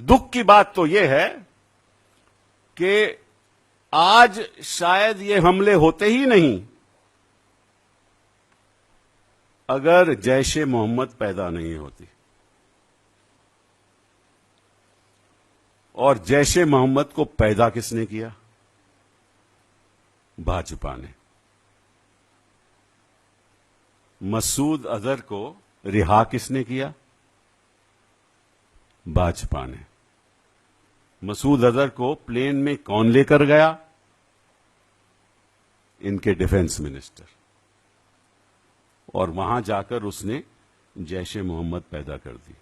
दुख की बात तो यह है कि आज शायद ये हमले होते ही नहीं अगर जैश ए मोहम्मद पैदा नहीं होती। और जैश ए मोहम्मद को पैदा किसने किया? भाजपा ने। मसूद अजहर को रिहा किसने किया? भाजपा ने। मसूद अजहर को प्लेन में कौन लेकर गया? इनके डिफेंस मिनिस्टर। और वहां जाकर उसने जैश ए मोहम्मद पैदा कर दी।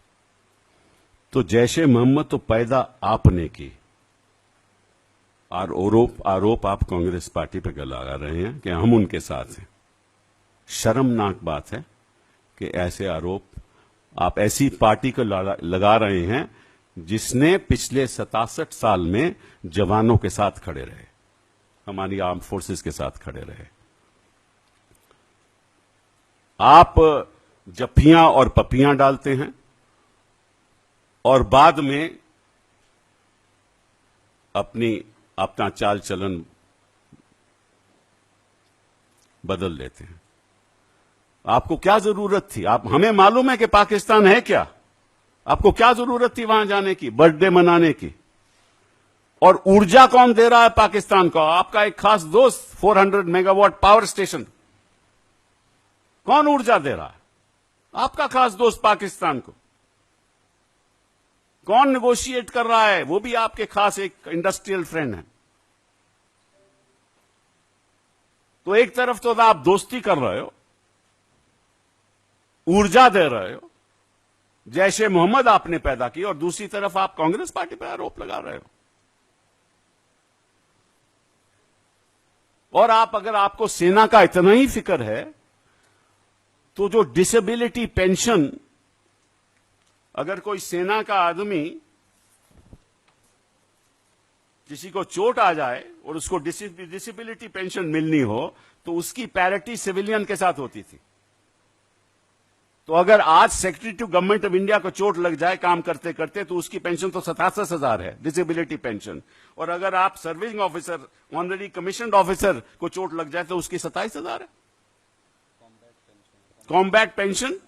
तो जैश ए मोहम्मद तो पैदा आपने की। और आरोप आप कांग्रेस पार्टी पे लगा रहे हैं कि हम उनके साथ हैं। शर्मनाक बात है कि ऐसे आरोप आप ऐसी पार्टी को लगा रहे हैं जिसने पिछले 67 साल में जवानों के साथ खड़े रहे, हमारी आर्म फोर्सेस के साथ खड़े रहे। आप जफ्फियां और पप्पियां डालते हैं और बाद में अपना चाल चलन बदल लेते हैं। आपको क्या जरूरत थी? हमें मालूम है कि पाकिस्तान है क्या। आपको क्या जरूरत थी वहां जाने की, बर्थडे मनाने की? और ऊर्जा कौन दे रहा है पाकिस्तान को? आपका एक खास दोस्त 400 मेगावाट पावर स्टेशन, कौन ऊर्जा दे रहा है? आपका खास दोस्त पाकिस्तान को। कौन नेगोशिएट कर रहा है? वो भी आपके खास एक इंडस्ट्रियल फ्रेंड है। तो एक तरफ तो आप दोस्ती कर रहे हो, ऊर्जा दे रहे हो, जैश ए मोहम्मद आपने पैदा की, और दूसरी तरफ आप कांग्रेस पार्टी पर आरोप लगा रहे हो। और अगर आपको सेना का इतना ही फिक्र है तो जो डिसेबिलिटी पेंशन, अगर कोई सेना का आदमी किसी को चोट आ जाए और उसको डिसेबिलिटी पेंशन मिलनी हो तो उसकी पैरिटी सिविलियन के साथ होती थी। तो अगर आज secretary to government of India को चोट लग जाए काम करते करते तो उसकी पेंशन तो 67,000 है, डिसेबिलिटी पेंशन। और अगर आप serving officer, honorary commissioned officer को चोट लग जाए तो उसकी 27,000 है। कॉम्बैट पेंशन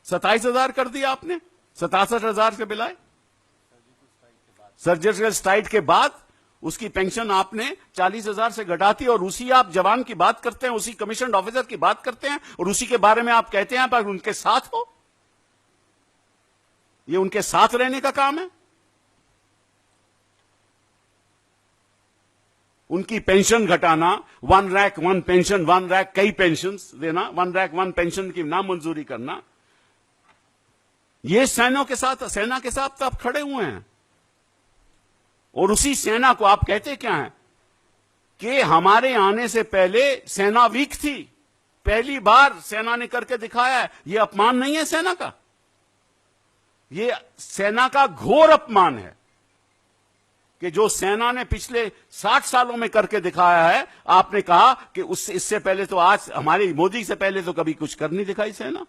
27,000 कर दिया आपने, 67,000 से बिलाए। सर्जिकल स्ट्राइक के बाद उसकी पेंशन आपने 40,000 से घटाती, और उसी आप जवान की बात करते हैं, उसी कमीशन्ड ऑफिसर की बात करते हैं, और उसी के बारे में आप कहते हैं पर उनके साथ हो। ये उनके साथ रहने का काम है। उनकी पेंशन घटाना, 1 रैंक 1 पेंशन, 1 रैंक कई पेंशन देना, 1 रैंक 1 पेंशन की नामंजूरी करना, ये सेना के साथ तो आप खड़े हुए हैं। और उसी सेना को आप कहते क्या हैं कि हमारे आने से पहले सेना वीक थी, पहली बार सेना ने करके दिखाया है। यह अपमान नहीं है सेना का, यह सेना का घोर अपमान है कि जो सेना ने पिछले 60 सालों में करके दिखाया है, आपने कहा कि इससे पहले तो आज हमारे मोदी से पहले तो कभी कुछ कर नहीं दिखाई सेना।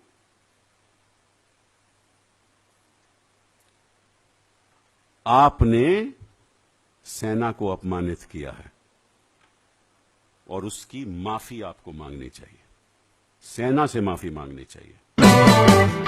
आपने सेना को अपमानित किया है और उसकी माफी आपको मांगनी चाहिए, सेना से माफी मांगनी चाहिए।